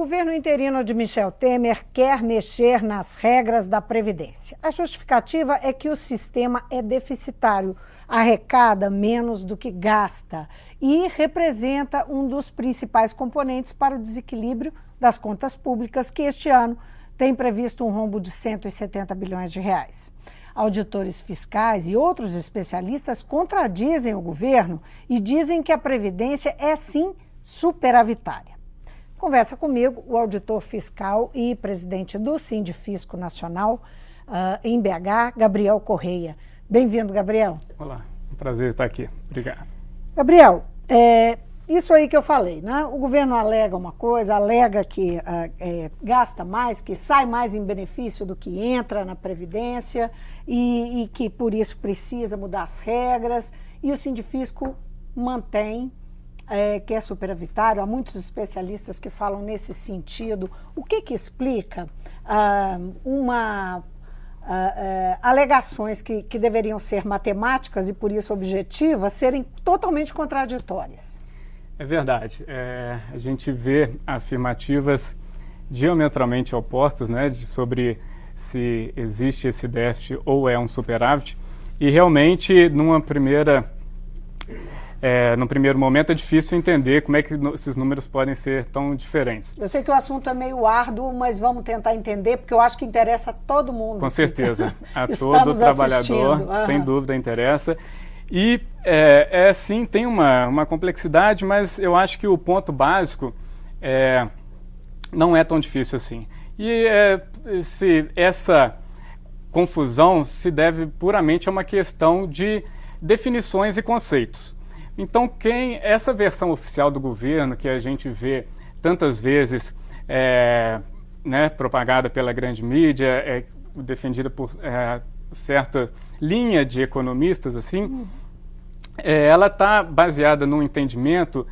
governo interino de Michel Temer quer mexer nas regras da Previdência. A justificativa é que o sistema é deficitário, arrecada menos do que gasta e representa um dos principais componentes para o desequilíbrio das contas públicas, que este ano tem previsto um rombo de 170 bilhões de reais. Auditores fiscais e outros especialistas contradizem o governo e dizem que a Previdência é, sim, superavitária. Conversa comigo o auditor fiscal e presidente do Sindifisco Nacional em BH, Gabriel Correia. Bem-vindo, Gabriel. Olá, um prazer estar aqui. Obrigado. Gabriel, isso aí que eu falei, né? O governo alega uma coisa, alega que gasta mais, que sai mais em benefício do que entra na Previdência e que por isso precisa mudar as regras, e o Sindifisco mantém que é superavitário. Há muitos especialistas que falam nesse sentido. O que explica alegações que deveriam ser matemáticas e, por isso, objetivas, serem totalmente contraditórias? É verdade. A gente vê afirmativas diametralmente opostas, né, sobre se existe esse déficit ou é um superávit. E, realmente, num primeiro momento, é difícil entender como é que esses números podem ser tão diferentes. Eu sei que o assunto é meio árduo, mas vamos tentar entender, porque eu acho que interessa a todo mundo. Com certeza. A todo trabalhador, sem dúvida, interessa. E, sim, tem uma complexidade, mas eu acho que o ponto básico não é tão difícil assim. E essa confusão se deve puramente a uma questão de definições e conceitos. Então, essa versão oficial do governo, que a gente vê tantas vezes propagada pela grande mídia, defendida por certa linha de economistas, assim, ela está baseada num entendimento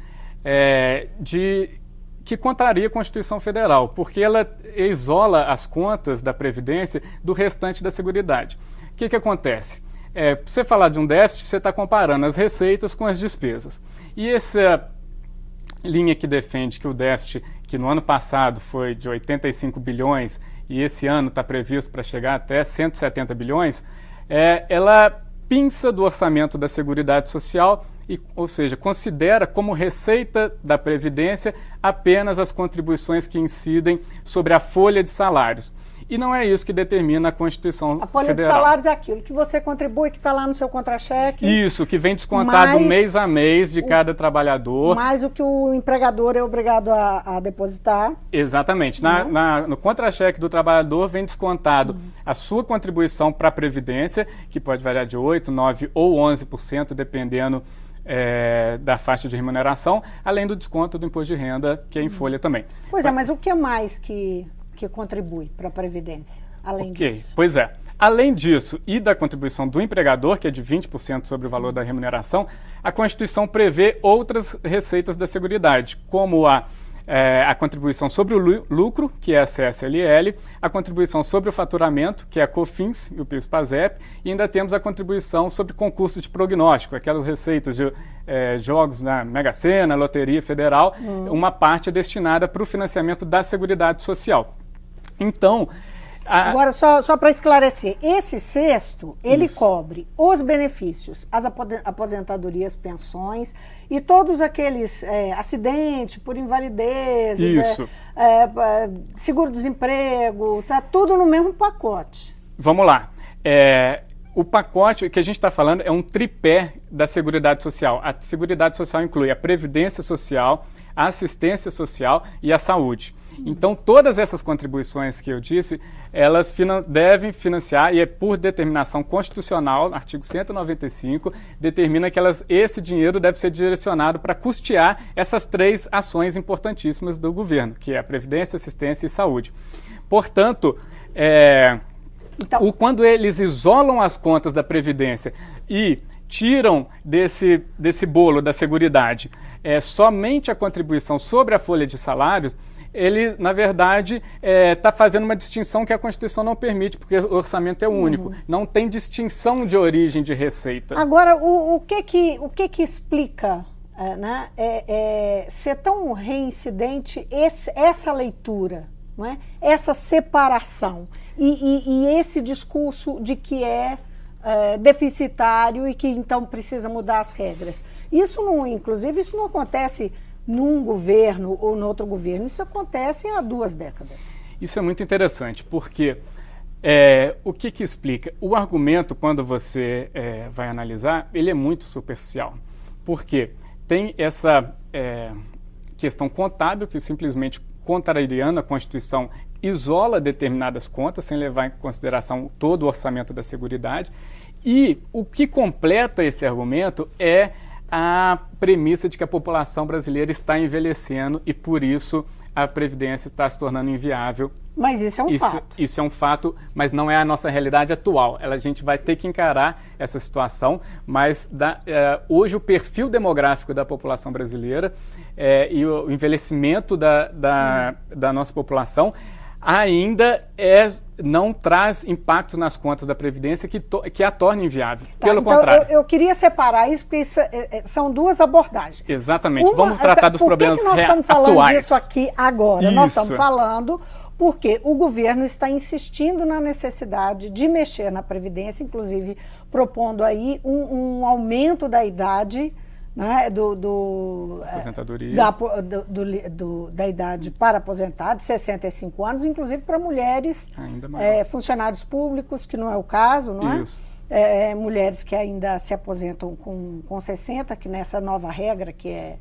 que contraria a Constituição Federal, porque ela isola as contas da Previdência do restante da Seguridade. O que acontece? Para você falar de um déficit, você está comparando as receitas com as despesas. E essa linha que defende que o déficit, que no ano passado foi de 85 bilhões e esse ano está previsto para chegar até 170 bilhões, ela pinça do orçamento da Seguridade Social, ou seja, considera como receita da Previdência apenas as contribuições que incidem sobre a folha de salários. E não é isso que determina a Constituição Federal. A folha de salários é aquilo que você contribui, que está lá no seu contra-cheque. Isso, que vem descontado mês a mês de cada trabalhador. Mais o que o empregador é obrigado a depositar. Exatamente. No contra-cheque do trabalhador vem descontado a sua contribuição para a Previdência, que pode variar de 8%, 9% ou 11%, dependendo da faixa de remuneração, além do desconto do imposto de renda, que é em folha também. Pois mas o que mais que contribui para a Previdência, além disso? Pois é. Além disso e da contribuição do empregador, que é de 20% sobre o valor da remuneração, a Constituição prevê outras receitas da Seguridade, como a contribuição sobre o lucro, que é a CSLL, a contribuição sobre o faturamento, que é a COFINS e o PIS/PASEP, e ainda temos a contribuição sobre concurso de prognóstico, aquelas receitas de jogos na Mega Sena, Loteria Federal, uma parte é destinada para o financiamento da Seguridade Social. Então, agora, só para esclarecer, esse sexto, ele cobre os benefícios, as aposentadorias, pensões e todos aqueles acidentes por invalidez, seguro-desemprego, tá tudo no mesmo pacote. Vamos lá. O pacote que a gente está falando é um tripé da Seguridade Social. A Seguridade Social inclui a Previdência Social, a Assistência Social e a Saúde. Então, todas essas contribuições que eu disse, elas devem financiar, e é por determinação constitucional, artigo 195, determina que esse dinheiro deve ser direcionado para custear essas três ações importantíssimas do governo, que é a Previdência, Assistência e Saúde. Portanto, quando eles isolam as contas da Previdência e tiram desse bolo da Seguridade somente a contribuição sobre a folha de salários, ele, na verdade, está fazendo uma distinção que a Constituição não permite, porque o orçamento é único. Não tem distinção de origem de receita. Agora, o que explica né, ser tão reincidente essa leitura, não é? Essa separação e esse discurso de que é deficitário e que então precisa mudar as regras. Inclusive, isso não acontece num governo ou no outro governo, isso acontece há 2 décadas. Isso é muito interessante, porque o que explica? O argumento, quando você vai analisar, ele é muito superficial, porque tem essa questão contábil que simplesmente, contrariando a Constituição, isola determinadas contas sem levar em consideração todo o orçamento da Seguridade, e o que completa esse argumento é a premissa de que a população brasileira está envelhecendo e, por isso, a Previdência está se tornando inviável. Mas isso é um fato. Isso é um fato, mas não é a nossa realidade atual. A gente vai ter que encarar essa situação, mas hoje o perfil demográfico da população brasileira e o envelhecimento da nossa população ainda não traz impactos nas contas da Previdência que a tornem inviável. Pelo contrário. Eu queria separar isso, porque são 2 abordagens. Exatamente. Vamos tratar dos problemas atuais. Por que nós estamos falando disso aqui agora? Isso. Nós estamos falando porque o governo está insistindo na necessidade de mexer na Previdência, inclusive propondo aí um aumento da idade, né, aposentadoria. Da idade para aposentado, de 65 anos, inclusive para mulheres, funcionários públicos, que não é o caso, não é? Isso. Mulheres que ainda se aposentam com 60, que nessa nova regra, que é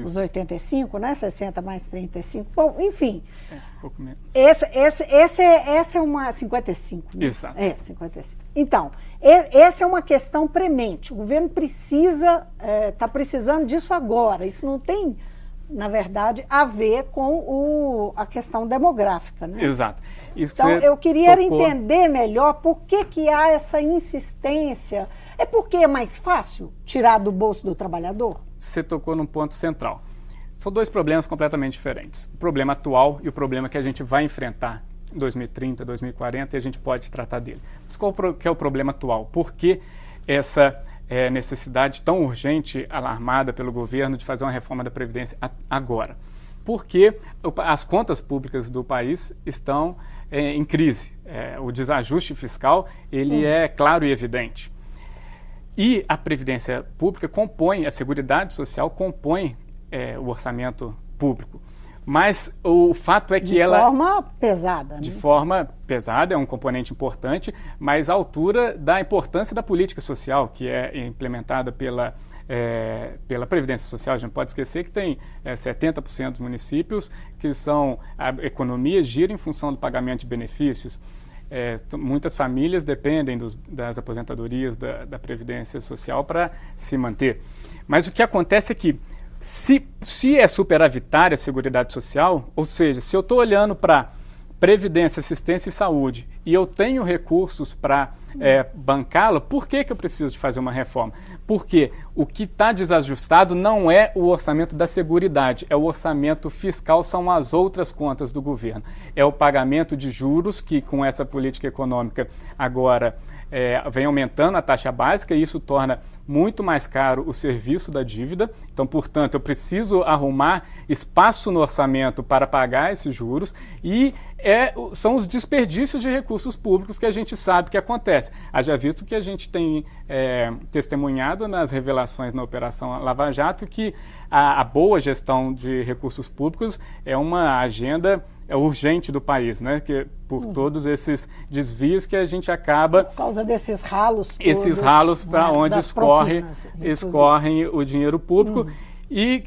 os 85, né? 60 mais 35, bom, enfim. Pouco menos. Essa é uma 55. Né? Exato. 55. Então, essa é uma questão premente. O governo está precisando disso agora. Isso não tem, na verdade, a ver com a questão demográfica, né? Exato. Então, eu queria entender melhor por que há essa insistência. É porque é mais fácil tirar do bolso do trabalhador? Você tocou num ponto central. São 2 problemas completamente diferentes. O problema atual e o problema que a gente vai enfrentar em 2030, 2040, e a gente pode tratar dele. Mas qual que é o problema atual? Por que essa necessidade tão urgente, alarmada pelo governo, de fazer uma reforma da Previdência agora? Porque as contas públicas do país estão em crise. O desajuste fiscal, ele é claro e evidente. E a Previdência Pública compõe, a Seguridade Social compõe o orçamento público. Mas o fato é que de forma pesada. De né? forma pesada, é um componente importante, mas à altura da importância da política social, que é implementada pela Previdência Social. A gente pode esquecer que tem 70% dos municípios que a economia gira em função do pagamento de benefícios. Muitas famílias dependem das aposentadorias da Previdência Social para se manter. Mas o que acontece é que, se é superavitária a Seguridade Social, ou seja, se eu estou olhando para Previdência, Assistência e Saúde e eu tenho recursos para bancá-la, por que eu preciso de fazer uma reforma? Porque o que está desajustado não é o orçamento da Seguridade, é o orçamento fiscal, são as outras contas do governo. É o pagamento de juros, que com essa política econômica agora vem aumentando a taxa básica e isso torna muito mais caro o serviço da dívida. Então, portanto, eu preciso arrumar espaço no orçamento para pagar esses juros e são os desperdícios de recursos públicos que a gente sabe que acontece. Haja visto que a gente tem testemunhado nas revelações na Operação Lava Jato que a boa gestão de recursos públicos é uma agenda urgente do país, né? Que por todos esses desvios que a gente acaba... Por causa desses ralos todos, esses ralos para onde escorrem o dinheiro público e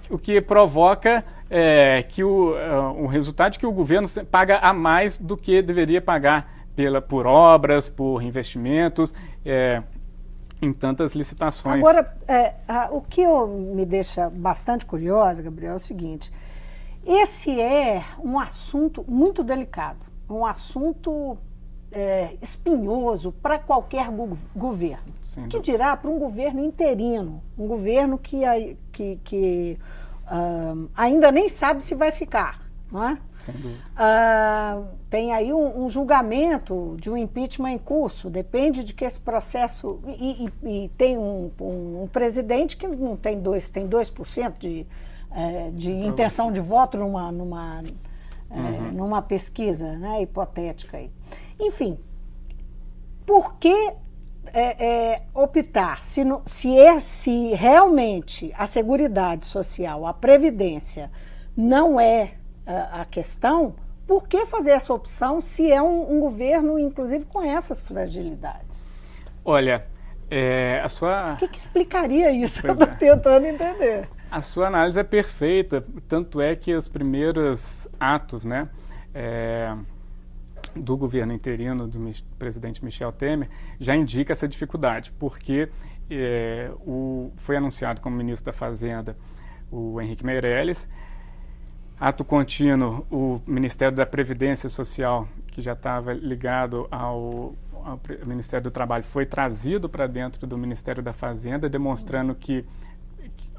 o que provoca que o resultado de que o governo paga a mais do que deveria pagar por obras, por investimentos, em tantas licitações. Agora, o que me deixa bastante curiosa, Gabriel, é o seguinte: esse é um assunto muito delicado, um assunto espinhoso para qualquer governo. Que dirá para um governo interino, um governo que ainda nem sabe se vai ficar. não é? Sem dúvida. Tem aí um julgamento de um impeachment em curso, depende de que esse processo... E tem um presidente que não tem 2% de intenção de voto numa pesquisa, né, hipotética aí. Enfim, por que optar, se realmente a Seguridade Social, a Previdência, não é a questão, por que fazer essa opção se é um governo, inclusive, com essas fragilidades? Olha, a sua... O que explicaria isso? Pois Eu estou tentando entender. A sua análise é perfeita, tanto é que os primeiros atos, né, do governo interino do presidente Michel Temer já indica essa dificuldade, porque foi anunciado como ministro da Fazenda o Henrique Meirelles. Ato contínuo, o Ministério da Previdência Social, que já estava ligado ao Ministério do Trabalho, foi trazido para dentro do Ministério da Fazenda, demonstrando que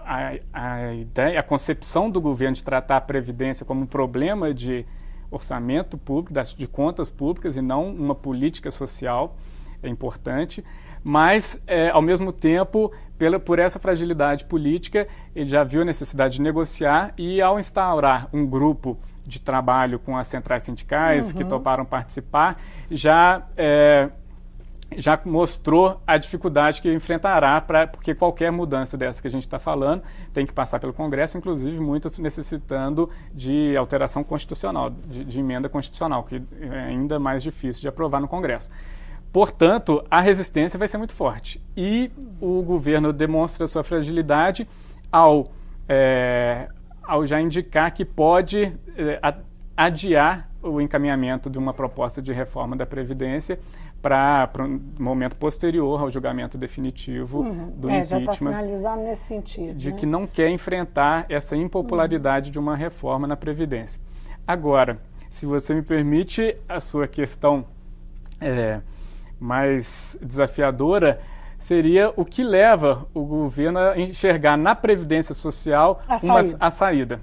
a concepção do governo de tratar a Previdência como um problema de orçamento público, de contas públicas, e não uma política social, é importante. Mas, ao mesmo tempo, por essa fragilidade política, ele já viu a necessidade de negociar e, ao instaurar um grupo de trabalho com as centrais sindicais que toparam participar, já mostrou a dificuldade que enfrentará, porque qualquer mudança dessa que a gente está falando tem que passar pelo Congresso, inclusive muitas necessitando de alteração constitucional, de emenda constitucional, que é ainda mais difícil de aprovar no Congresso. Portanto, a resistência vai ser muito forte. E o governo demonstra sua fragilidade ao já indicar que pode adiar o encaminhamento de uma proposta de reforma da Previdência para um momento posterior ao julgamento definitivo do impeachment. Já está sinalizando nesse sentido. De que não quer enfrentar essa impopularidade de uma reforma na Previdência. Agora, se você me permite, a sua questão mais desafiadora seria o que leva o governo a enxergar na Previdência Social a saída.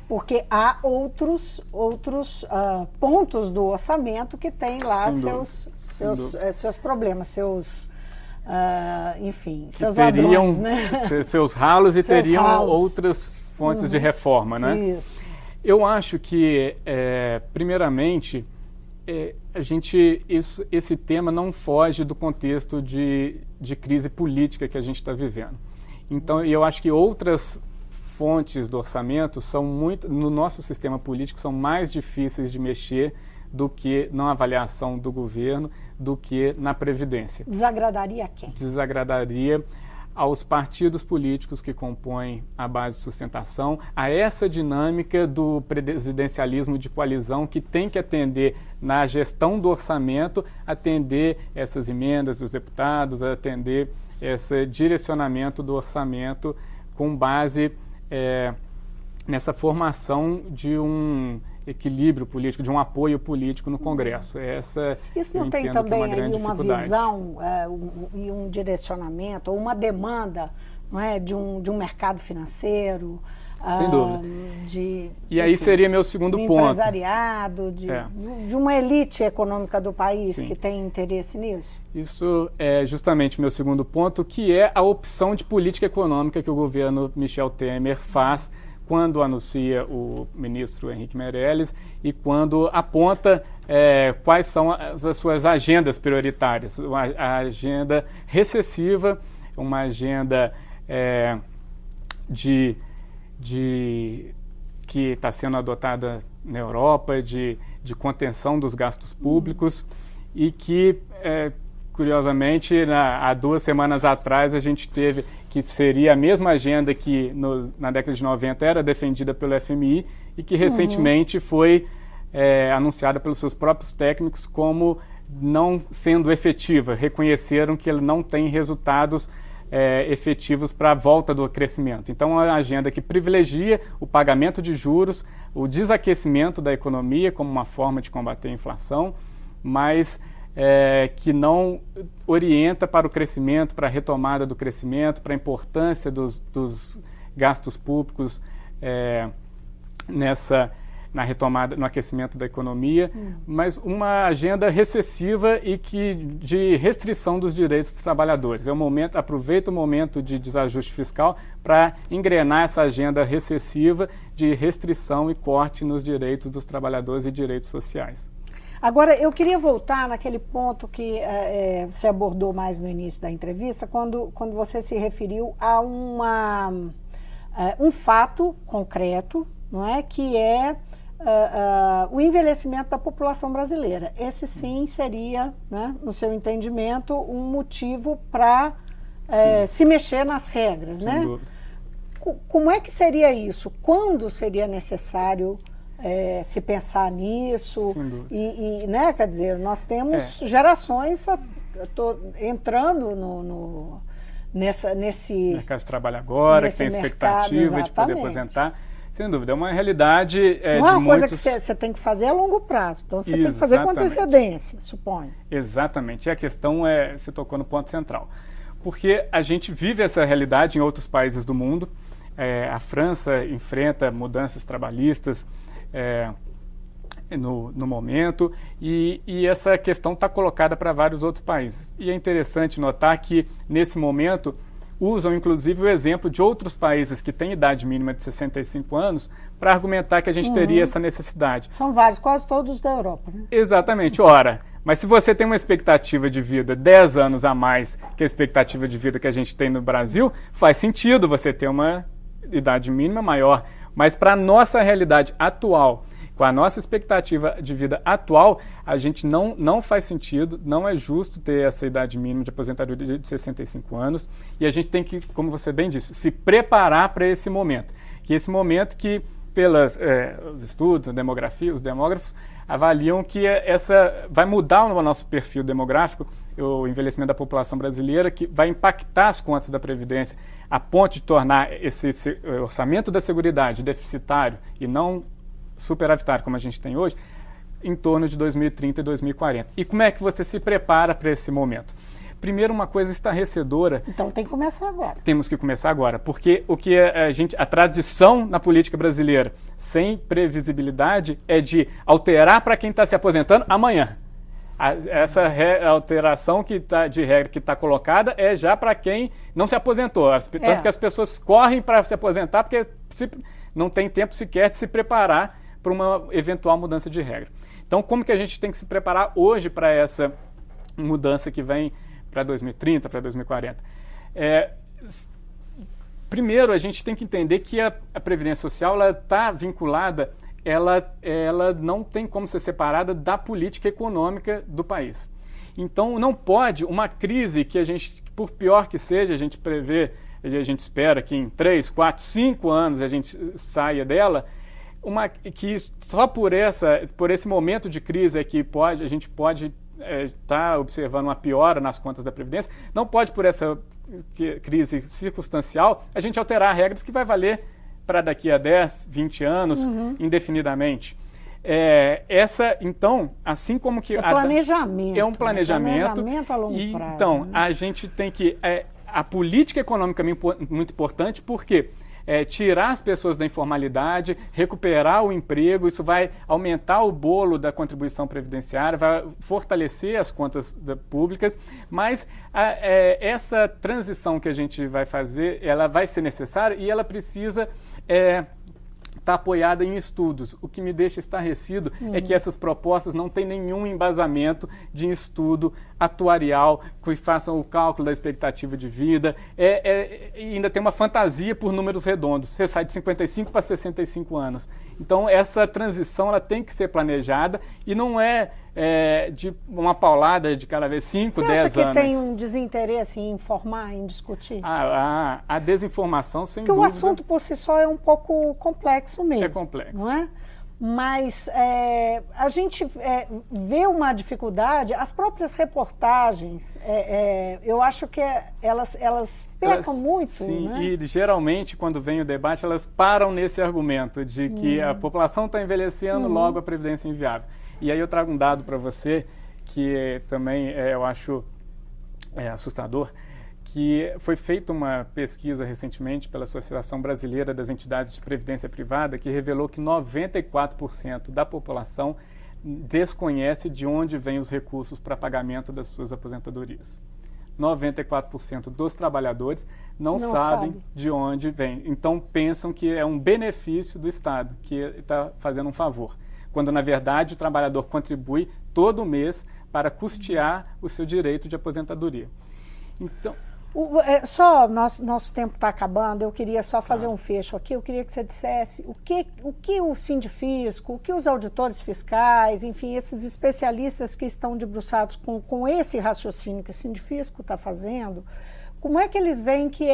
Porque há outros pontos do orçamento que têm lá seus problemas, seus ladrões, né? Seus ralos e teriam outras fontes de reforma, né? Isso. Eu acho que, primeiramente, esse tema não foge do contexto de crise política que a gente está vivendo. Então, eu acho que outras fontes do orçamento no nosso sistema político, são mais difíceis de mexer do que na avaliação do governo, do que na Previdência. Desagradaria a quem? Desagradaria aos partidos políticos que compõem a base de sustentação, a essa dinâmica do presidencialismo de coalizão que tem que atender na gestão do orçamento, atender essas emendas dos deputados, atender esse direcionamento do orçamento com base nessa formação de um equilíbrio político, de um apoio político no Congresso. Isso não tem também aí uma visão e um direcionamento, ou uma demanda, não é, de um mercado financeiro? Sem dúvida. Aí seria meu segundo ponto. Empresariado, de uma elite econômica do país que tem interesse nisso? Isso é justamente meu segundo ponto, que é a opção de política econômica que o governo Michel Temer faz quando anuncia o ministro Henrique Meirelles e quando aponta quais são as suas agendas prioritárias. A agenda recessiva, uma agenda que está sendo adotada na Europa, de contenção dos gastos públicos e que, curiosamente, há 2 semanas atrás a gente teve que seria a mesma agenda que na década de 90 era defendida pelo FMI e que recentemente foi anunciada pelos seus próprios técnicos como não sendo efetiva. Reconheceram que ele não tem resultados efetivos para a volta do crescimento. Então, uma agenda que privilegia o pagamento de juros, o desaquecimento da economia como uma forma de combater a inflação, mas que não orienta para o crescimento, para a retomada do crescimento, para a importância dos gastos públicos na retomada, no aquecimento da economia, mas uma agenda recessiva e de restrição dos direitos dos trabalhadores. Aproveita o momento de desajuste fiscal para engrenar essa agenda recessiva de restrição e corte nos direitos dos trabalhadores e direitos sociais. Agora, eu queria voltar naquele ponto que você abordou mais no início da entrevista, quando você se referiu a um fato concreto, não é, que é o envelhecimento da população brasileira. Esse sim seria, né, no seu entendimento, um motivo para se mexer nas regras, Sem né? dúvida. Como é que seria isso? Quando seria necessário se pensar nisso? Sem dúvida. Né, quer dizer, nós temos gerações entrando nesse mercado de trabalho agora, que tem expectativa de poder aposentar. Sem dúvida, é uma realidade não é de uma coisa muitos... que você tem que fazer a longo prazo, então você tem que fazer com Exatamente. antecedência, suponho. Exatamente, e a questão você tocou no ponto central, porque a gente vive essa realidade em outros países do mundo. A França enfrenta mudanças trabalhistas no momento, e essa questão está colocada para vários outros países. E é interessante notar que, nesse momento, usam inclusive o exemplo de outros países que têm idade mínima de 65 anos para argumentar que a gente teria essa necessidade. São vários, quase todos da Europa, né? Exatamente, ora, mas se você tem uma expectativa de vida 10 anos a mais que a expectativa de vida que a gente tem no Brasil, faz sentido você ter uma idade mínima maior, mas para a nossa realidade atual, com a nossa expectativa de vida atual, a gente não faz sentido, não é justo ter essa idade mínima de aposentadoria de 65 anos, e a gente tem que, como você bem disse, se preparar para esse momento. Que esse momento que, pelos estudos, a demografia, os demógrafos avaliam que vai mudar o nosso perfil demográfico, o envelhecimento da população brasileira, que vai impactar as contas da Previdência, a ponto de tornar esse orçamento da Seguridade deficitário e não superavitário, como a gente tem hoje, em torno de 2030 e 2040. E como é que você se prepara para esse momento? Primeiro, uma coisa estarrecedora. Então tem que começar agora. Temos que começar agora, porque a tradição na política brasileira, sem previsibilidade, é de alterar para quem está se aposentando amanhã. Essa alteração de regra que está colocada é já para quem não se aposentou. Tanto que as pessoas correm para se aposentar porque não tem tempo sequer de se preparar para uma eventual mudança de regra. Então, como que a gente tem que se preparar hoje para essa mudança que vem para 2030, para 2040? Primeiro, a gente tem que entender que a Previdência Social está vinculada, ela não tem como ser separada da política econômica do país. Então, não pode uma crise que a gente, por pior que seja, a gente prevê, a gente espera que em 3, 4, 5 anos a gente saia dela, que só por esse momento de crise é que a gente pode estar observando uma piora nas contas da Previdência, não pode, por essa crise circunstancial, a gente alterar regras que vai valer para daqui a 10, 20 anos, indefinidamente. Então, assim como que... planejamento. É um planejamento. Planejamento a longo prazo. Então, né? a gente tem que... a política econômica é muito importante porque tirar as pessoas da informalidade, recuperar o emprego, isso vai aumentar o bolo da contribuição previdenciária, vai fortalecer as contas públicas, mas essa transição que a gente vai fazer, ela vai ser necessária e ela precisa está apoiada em estudos. O que me deixa estarrecido é que essas propostas não têm nenhum embasamento de estudo atuarial que façam o cálculo da expectativa de vida. E ainda tem uma fantasia por números redondos. Você sai de 55 para 65 anos. Então, essa transição ela tem que ser planejada e não de uma paulada de cada vez 5, 10 anos. Você acha que tem um desinteresse em informar, em discutir? A desinformação, sem dúvida. Porque o assunto por si só é um pouco complexo mesmo. É complexo. Não é? Mas a gente vê uma dificuldade, as próprias reportagens, eu acho que elas pecam muito. Sim, né? E geralmente, quando vem o debate, elas param nesse argumento de que a população está envelhecendo, logo a Previdência é inviável. E aí eu trago um dado para você que também eu acho assustador, que foi feita uma pesquisa recentemente pela Associação Brasileira das Entidades de Previdência Privada que revelou que 94% da população desconhece de onde vêm os recursos para pagamento das suas aposentadorias. 94% dos trabalhadores não sabem de onde vem. Então pensam que é um benefício do Estado, que está fazendo um favor, quando na verdade o trabalhador contribui todo mês para custear o seu direito de aposentadoria. Então, nosso tempo está acabando, eu queria só fazer um fecho aqui, eu queria que você dissesse o que o Sindifisco, o que os auditores fiscais, enfim, esses especialistas que estão debruçados com esse raciocínio que o Sindifisco está fazendo, como é que eles veem que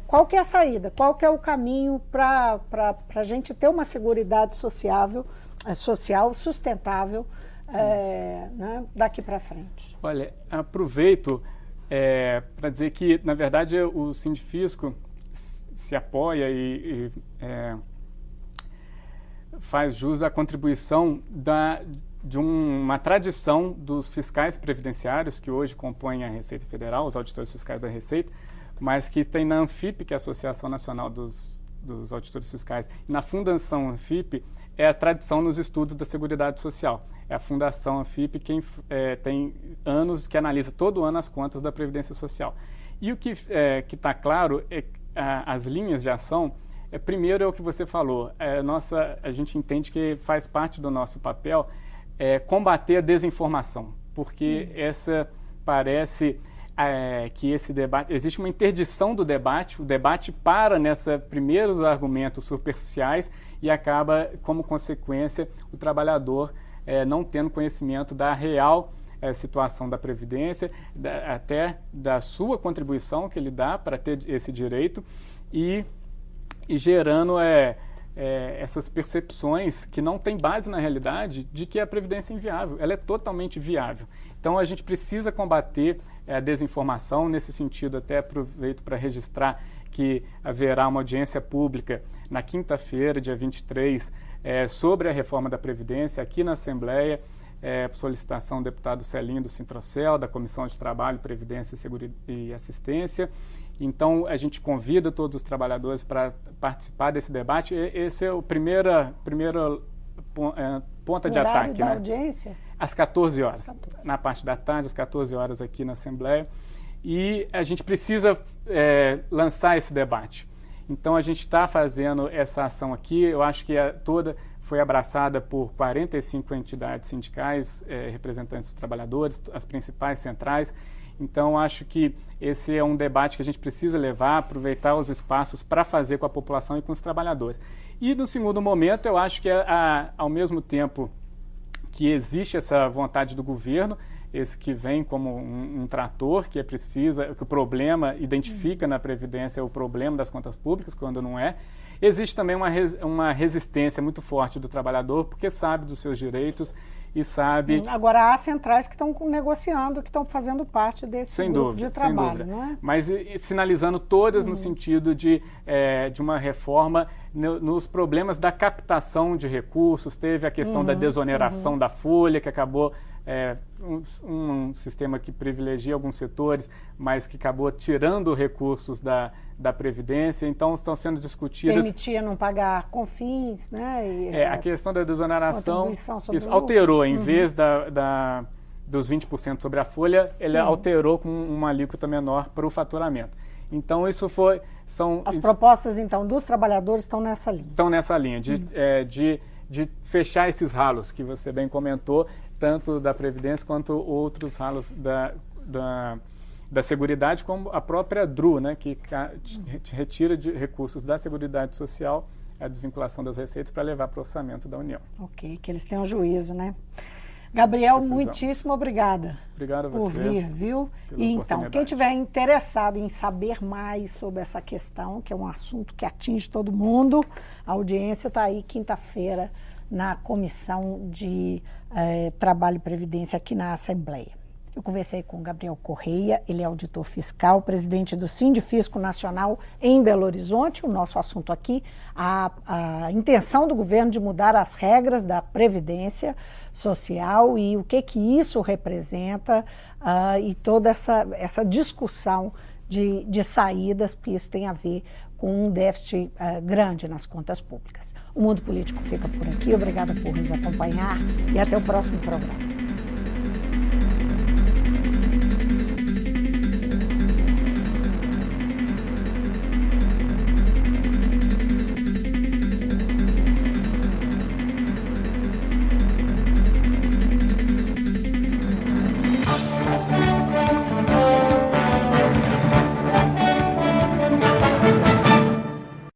qual que é a saída, qual que é o caminho para a gente ter uma seguridade social sustentável né, daqui para frente? Olha, aproveito para dizer que, na verdade, o Sindifisco se apoia e faz jus à contribuição de uma tradição dos fiscais previdenciários que hoje compõem a Receita Federal, os auditores fiscais da Receita, mas que tem na ANFIP, que é a Associação Nacional dos Auditores Fiscais, e na Fundação ANFIP é a tradição nos estudos da Seguridade Social. É a Fundação ANFIP quem tem anos que analisa todo ano as contas da Previdência Social. E o que está claro é que as linhas de ação, primeiro é o que você falou, a gente entende que faz parte do nosso papel combater a desinformação, porque parece que esse debate, existe uma interdição do debate, o debate para nesses primeiros argumentos superficiais e acaba, como consequência, o trabalhador não tendo conhecimento da real situação da Previdência, até da sua contribuição que ele dá para ter esse direito e gerando essas percepções que não têm base na realidade de que a Previdência é inviável. Ela é totalmente viável. Então, a gente precisa combater a desinformação. Nesse sentido, até aproveito para registrar que haverá uma audiência pública na quinta-feira, dia 23, sobre a reforma da Previdência, aqui na Assembleia, por solicitação do deputado Celinho do Sintrocel, da Comissão de Trabalho, Previdência, Seguridade e Assistência. Então, a gente convida todos os trabalhadores para participar desse debate. Esse é o primeira ponta de ataque. Da audiência? Às 14 horas. Na parte da tarde, às 14 horas aqui na Assembleia. E a gente precisa lançar esse debate. Então, a gente está fazendo essa ação aqui. Eu acho que toda foi abraçada por 45 entidades sindicais, representantes dos trabalhadores, as principais centrais. Então, acho que esse é um debate que a gente precisa levar, aproveitar os espaços para fazer com a população e com os trabalhadores. E, no segundo momento, eu acho que, ao mesmo tempo que existe essa vontade do governo, esse que vem como um trator, que que o problema identifica na Previdência o problema das contas públicas, quando não é. Existe também uma resistência muito forte do trabalhador, porque sabe dos seus direitos e sabe... Agora, há centrais que estão negociando, que estão fazendo parte desse grupo de trabalho, não é? Mas sinalizando todas no sentido de uma reforma nos problemas da captação de recursos. Teve a questão da desoneração da folha, que acabou... um sistema que privilegia alguns setores, mas que acabou tirando recursos da Previdência. Então, estão sendo discutidas... Permitia não pagar CONFINS, né? A questão da desoneração isso alterou, em vez dos 20% sobre a folha, ele alterou com uma alíquota menor para o faturamento. Então, isso foi... As propostas, então, dos trabalhadores estão nessa linha. Estão nessa linha, de fechar esses ralos que você bem comentou, tanto da Previdência quanto outros ralos da Seguridade, como a própria DRU, né, que retira de recursos da Seguridade Social a desvinculação das receitas para levar para o orçamento da União. Ok, que eles tenham juízo, né? Gabriel, muitíssimo obrigada. Obrigado a você. Por vir, viu? E então, quem tiver interessado em saber mais sobre essa questão, que é um assunto que atinge todo mundo, a audiência está aí quinta-feira na Comissão de Trabalho e Previdência aqui na Assembleia. Eu conversei com Gabriel Correia, ele é auditor fiscal, presidente do Sindifisco Nacional em Belo Horizonte. O nosso assunto aqui, a intenção do governo de mudar as regras da Previdência Social e o que isso representa e toda essa discussão de saídas, porque isso tem a ver com um déficit grande nas contas públicas. O Mundo Político fica por aqui. Obrigada por nos acompanhar e até o próximo programa.